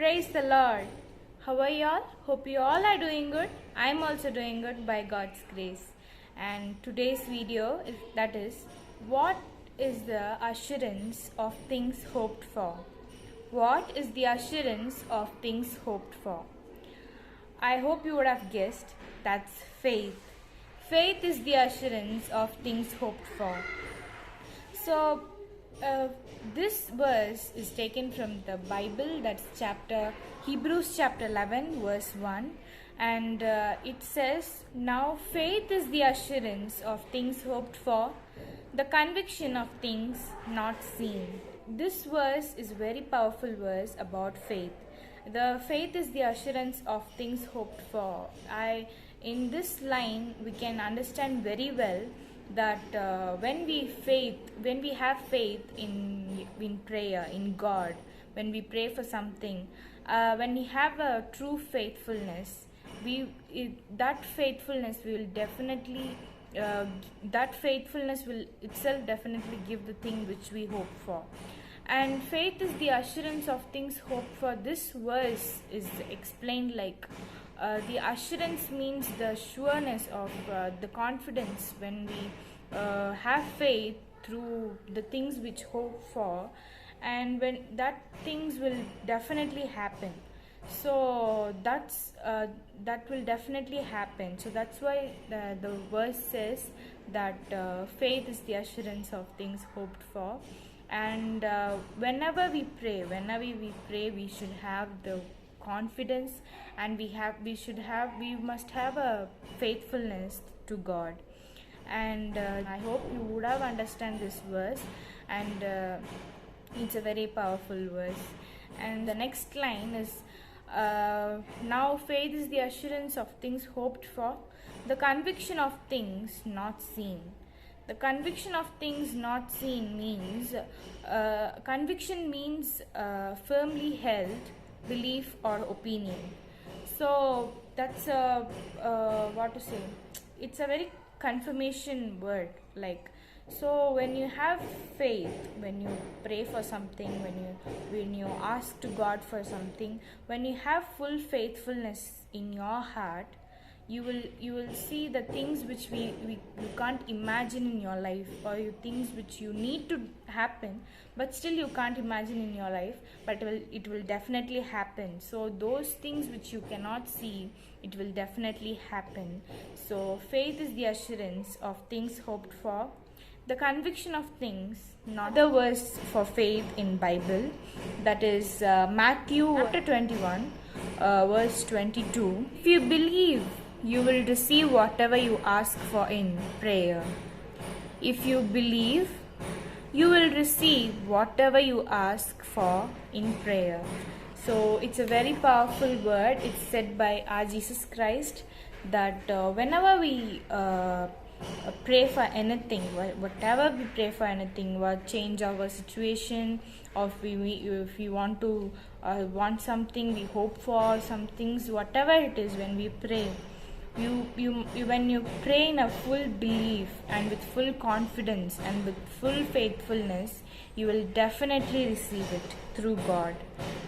Praise the Lord. How are you all? Hope you all are doing good. I'm also doing good by God's grace. And today's video is what is the assurance of things hoped for? What is the assurance of things hoped for? I hope you would have guessed that's faith. Faith is the assurance of things hoped for. So, this verse is taken from the Bible, that's Hebrews chapter 11 verse 1, and it says, "Now faith is the assurance of things hoped for, the conviction of things not seen." This verse is a very powerful verse about faith. The faith is the assurance of things hoped for. In this line we can understand very well that when we have faith in prayer, in God, when we pray for something, when we have a true faithfulness, that faithfulness will itself definitely give the thing which we hope for. And faith is the assurance of things hoped for. This verse is explained like the assurance means the sureness of the confidence when we have faith through the things which hope for, and when that things will definitely happen. So that will definitely happen. So that's why the verse says that faith is the assurance of things hoped for. And whenever we pray, we should have the confidence, and we must have a faithfulness to God. And I hope you would have understand this verse, and it's a very powerful verse. And the next line is, now faith is the assurance of things hoped for, the conviction of things not seen. The conviction of things not seen means, conviction means firmly held belief or opinion. So that's what to say, it's a very confirmation word. Like, so when you have faith, when you pray for something, when you ask to God for something, when you have full faithfulness in your heart, you will see the things which you can't imagine in your life, or things which you need to happen but still you can't imagine in your life, but it will definitely happen. So those things which you cannot see, it will definitely happen. So faith is the assurance of things hoped for, the conviction of things. Another verse for faith in Bible, that is Matthew chapter 21 verse 22. If you believe, you will receive whatever you ask for in prayer. If you believe, you will receive whatever you ask for in prayer. So it's a very powerful word. It's said by our Jesus Christ that whenever we pray for anything, whatever we pray for anything, what change our situation, or if we want to want something, we hope for some things, whatever it is, when we pray, when you pray in a full belief and with full confidence and with full faithfulness, you will definitely receive it through God.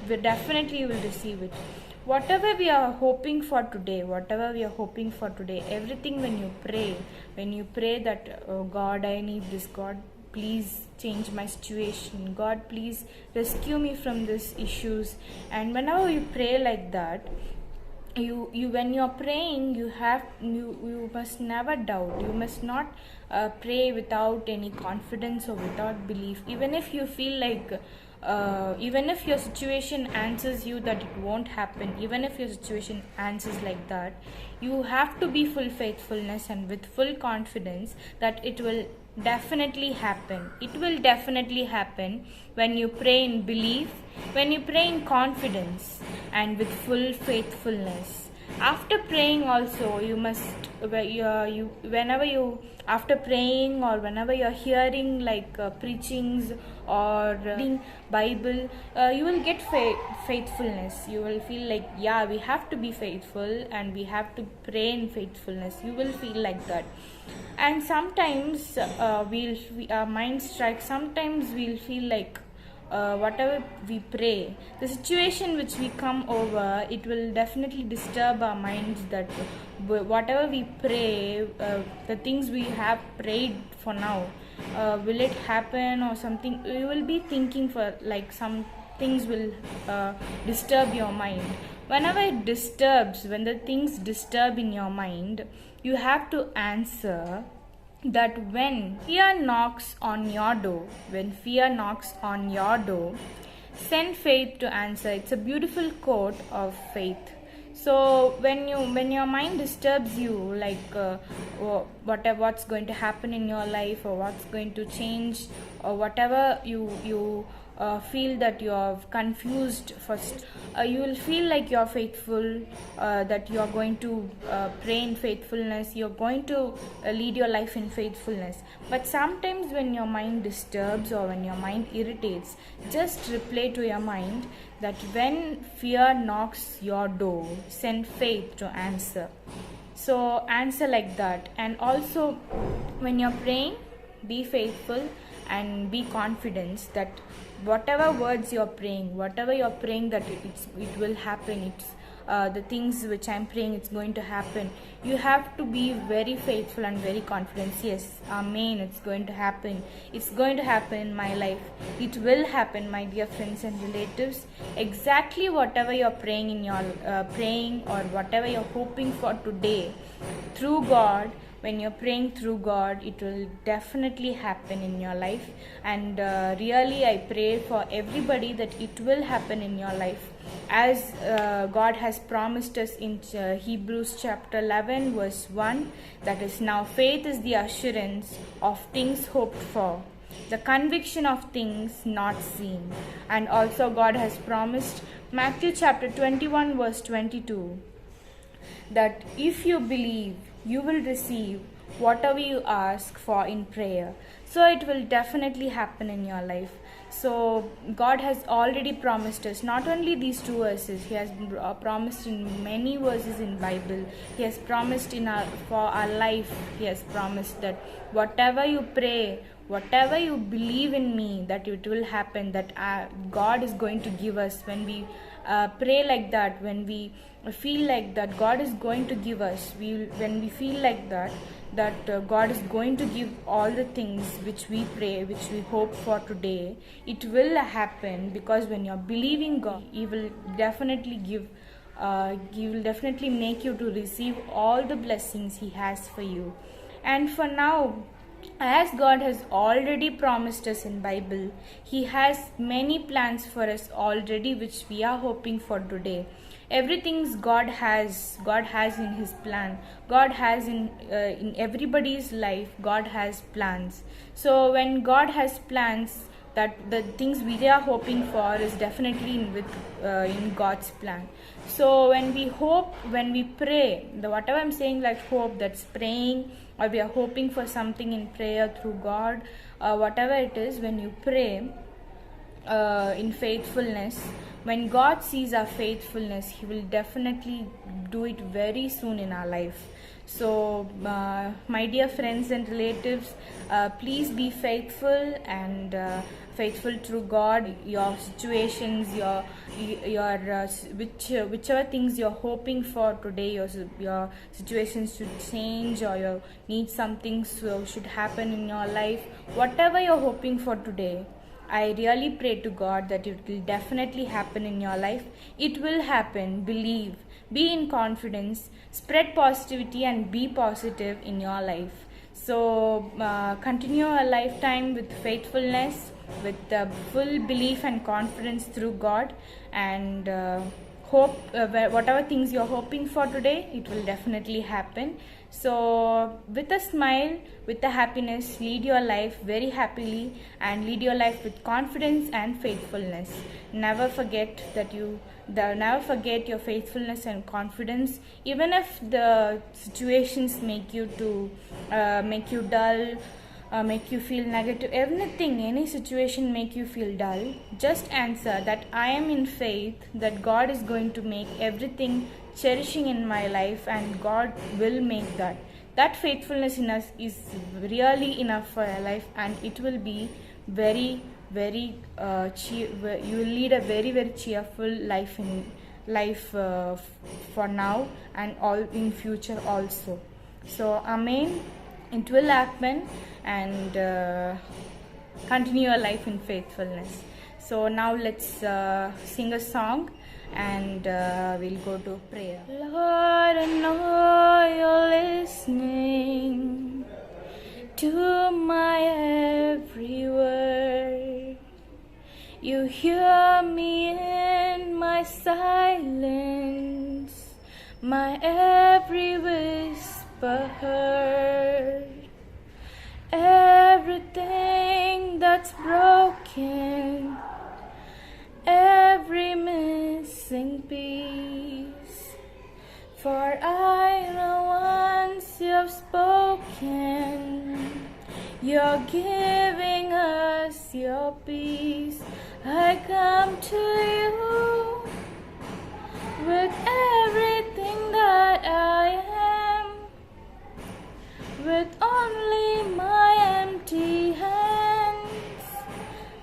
You definitely will receive it. Whatever we are hoping for today, everything, when you pray that, oh God, I need this, God, please change my situation, God, please rescue me from these issues. And whenever you pray like that, when you're praying, you must never doubt. You must not pray without any confidence or without belief. Even if you feel like, even if your situation answers you that it won't happen, even if your situation answers like that, you have to be full faithfulness and with full confidence that it will definitely happen. It will definitely happen when you pray in belief, when you pray in confidence and with full faithfulness. After praying also, you must, after praying, or whenever you're hearing like preachings or reading Bible, you will get faithfulness. You will feel like, yeah, we have to be faithful and we have to pray in faithfulness. You will feel like that. And sometimes our mind strikes, sometimes we'll feel like whatever we pray, the situation which we come over, it will definitely disturb our minds, that whatever we pray, the things we have prayed for now, will it happen or something. You will be thinking for like some things will disturb your mind. Whenever it disturbs, when the things disturb in your mind, you have to answer that when fear knocks on your door, send faith to answer. It's a beautiful quote of Faith. So when your mind disturbs you, like what's going to happen in your life, or what's going to change, or whatever you feel that you're confused first, you will feel like you're faithful, that you're going to pray in faithfulness, you're going to lead your life in faithfulness. But sometimes when your mind disturbs or when your mind irritates, just reply to your mind that when fear knocks your door, send faith to answer. So answer like that. And also when you're praying, be faithful and be confident that whatever words you're praying, that it will happen. It's the things which I'm praying, it's going to happen. You have to be very faithful and very confident. Yes, amen, it's going to happen. It's going to happen in my life. It will happen, my dear friends and relatives. Exactly whatever you're praying in your praying, or whatever you're hoping for today, through God, when you're praying through God, it will definitely happen in your life. And really I pray for everybody that it will happen in your life, as God has promised us in Hebrews chapter 11 verse 1, that is, now faith is the assurance of things hoped for, the conviction of things not seen. And also God has promised, Matthew chapter 21 verse 22, that if you believe, you will receive whatever you ask for in prayer. So it will definitely happen in your life. So God has already promised us not only these two verses, He has promised in many verses in Bible. He has promised for our life. He has promised that whatever you pray, whatever you believe in me, that it will happen, that God is going to give us. When we pray like that, when we feel like that God is going to give us, when we feel like that God is going to give all the things which we pray, which we hope for today, it will happen. Because when you're believing God, He will definitely give, He will definitely make you to receive all the blessings He has for you. And for now, as God has already promised us in Bible, He has many plans for us already, which we are hoping for today. Everything God has in His plan. God has in everybody's life, God has plans. So when God has plans, that the things we are hoping for is definitely in God's plan. So when we hope, when we pray, whatever I'm saying, like hope, that's praying, or we are hoping for something in prayer through God, whatever it is, when you pray in faithfulness, when God sees our faithfulness, He will definitely do it very soon in our life. So my dear friends and relatives, please be faithful, and faithful through God. Your situations, your whichever things you're hoping for today, your situations should change, or you need something should happen in your life, whatever you're hoping for today, I really pray to God that it will definitely happen in your life. It will happen. Believe. Be in confidence. Spread positivity and be positive in your life. So continue a lifetime with faithfulness, with full belief and confidence through God, and hope whatever things you're hoping for today, it will definitely happen. So with a smile, with a happiness, lead your life very happily, and lead your life with confidence and faithfulness. Never forget never forget your faithfulness and confidence. Even if the situations make you dull, make you feel negative, any situation make you feel dull, just answer that I am in faith that God is going to make everything cherishing in my life, and God will make that faithfulness in us is really enough for our life, and it will be very, very you will lead a very very cheerful life for now and all in future also. So amen, it will happen, and continue your life in faithfulness. So now let's sing a song, and we'll go to prayer. Lord, I know you're listening to my every word. You hear me in my silence, my every whisper heard. Everything that's broken, every missing piece. For I know once you've spoken, you're giving us your peace. I come to you with everything that I am, with only my empty hands,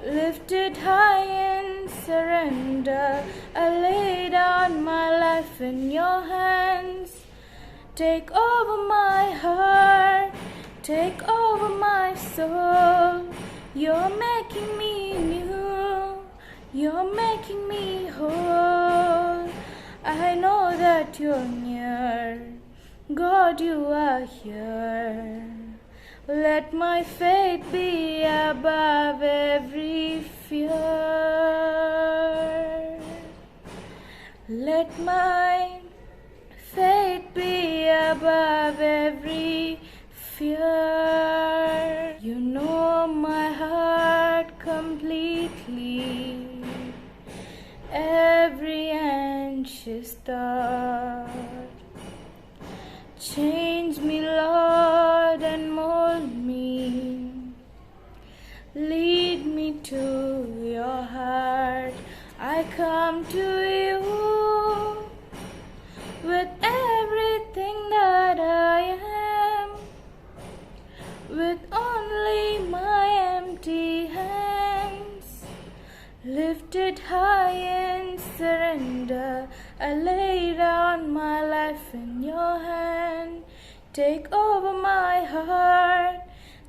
lifted high in surrender. I lay down my life in your hands. Take over my heart, take over my soul. You're making me new, you're making me whole. I know that you're near, God, you are here. Let my faith be above every fear. Let my faith be above every fear. You know my heart completely, every anxious thought. Change me, Lord, and mold me. Lead me to your heart. I come to you with everything that I am, with only my empty hands, lifted high in surrender. I lay down my life in your hand. Take over my heart,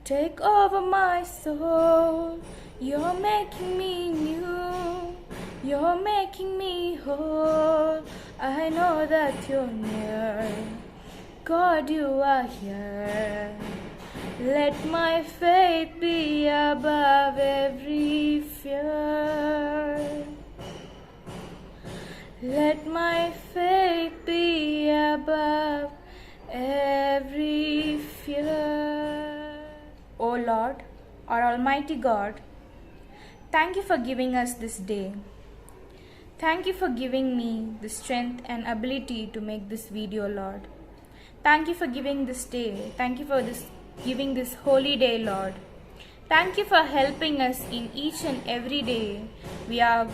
take over my soul. You're making me new, you're making me whole. I know that you're near, God, you are here. Let my faith be above every fear. Let my faith be above every fear. O Lord, our Almighty God, thank you for giving us this day. Thank you for giving me the strength and ability to make this video, Lord. Thank you for giving this day. Thank you for giving this holy day, Lord. Thank you for helping us in each and every day. You're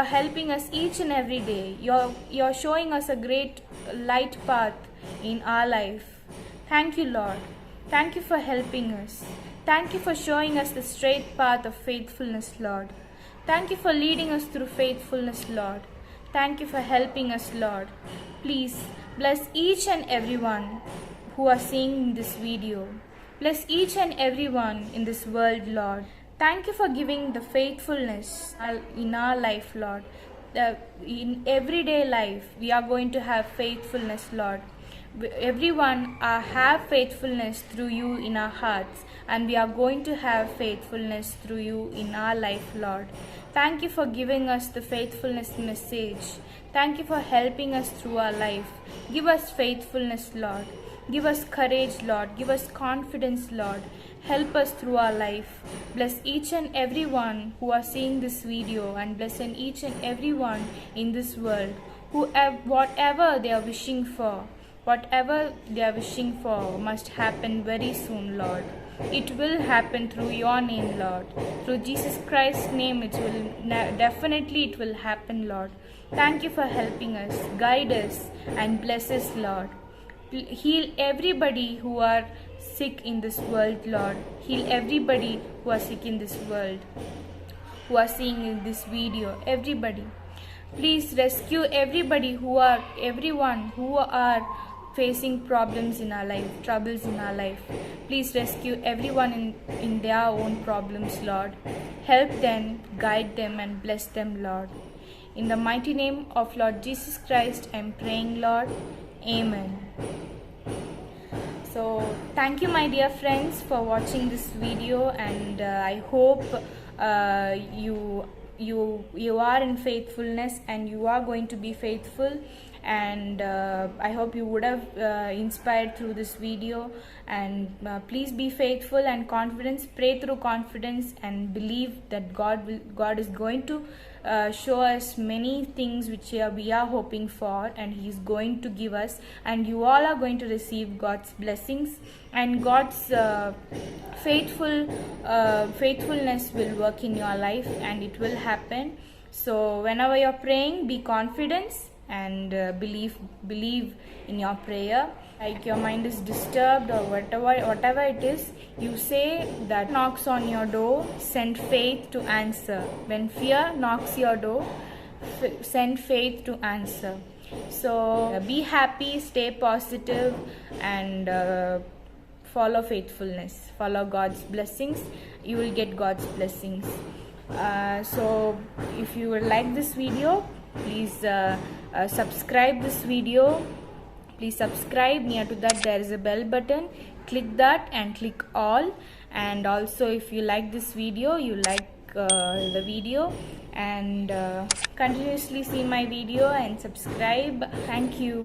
helping us each and every day. You're showing us a great light path in our life. Thank you, Lord. Thank you for helping us. Thank you for showing us the straight path of faithfulness, Lord. Thank you for leading us through faithfulness, Lord. Thank you for helping us, Lord. Please bless each and everyone who are seeing this video. Bless each and everyone in this world, Lord. Thank you for giving the faithfulness in our life, Lord. In everyday life, we are going to have faithfulness, Lord. Everyone have faithfulness through you in our hearts, and we are going to have faithfulness through you in our life, Lord. Thank you for giving us the faithfulness message. Thank you for helping us through our life. Give us faithfulness, Lord. Give us courage, Lord. Give us confidence, Lord. Help us through our life. Bless each and everyone who are seeing this video, and bless each and everyone in this world whatever they are wishing for. Whatever they are wishing for must happen very soon, Lord. It will happen through your name, Lord. Through Jesus Christ's name, it will happen, Lord. Thank you for helping us, guide us, and bless us, Lord. Heal everybody who are sick in this world, Lord. Heal everybody who are sick in this world, who are seeing in this video, everybody. Please rescue everyone who are facing problems in our life, troubles in our life. Please rescue everyone in their own problems, Lord. Help them, guide them, and bless them, Lord. In the mighty name of Lord Jesus Christ, I am praying, Lord. Amen. So thank you, my dear friends, for watching this video, and I hope you are in faithfulness, and you are going to be faithful, and I hope you would have inspired through this video. And please be faithful and confidence. Pray through confidence and believe that God is going to show us many things which we are hoping for, and He is going to give us, and you all are going to receive God's blessings, and God's faithfulness will work in your life, and it will happen. So whenever you're praying, be confident and believe in your prayer. Like your mind is disturbed or whatever it is, you say that knocks on your door, send faith to answer. When fear knocks your door, send faith to answer. So be happy, stay positive, and follow faithfulness, follow God's blessings. You will get God's blessings. So if you would like this video, please subscribe this video. Please subscribe. Near to that there is a bell button. Click that and click all. And also, if you like this video, you like the video, and continuously see my video and subscribe. Thank you.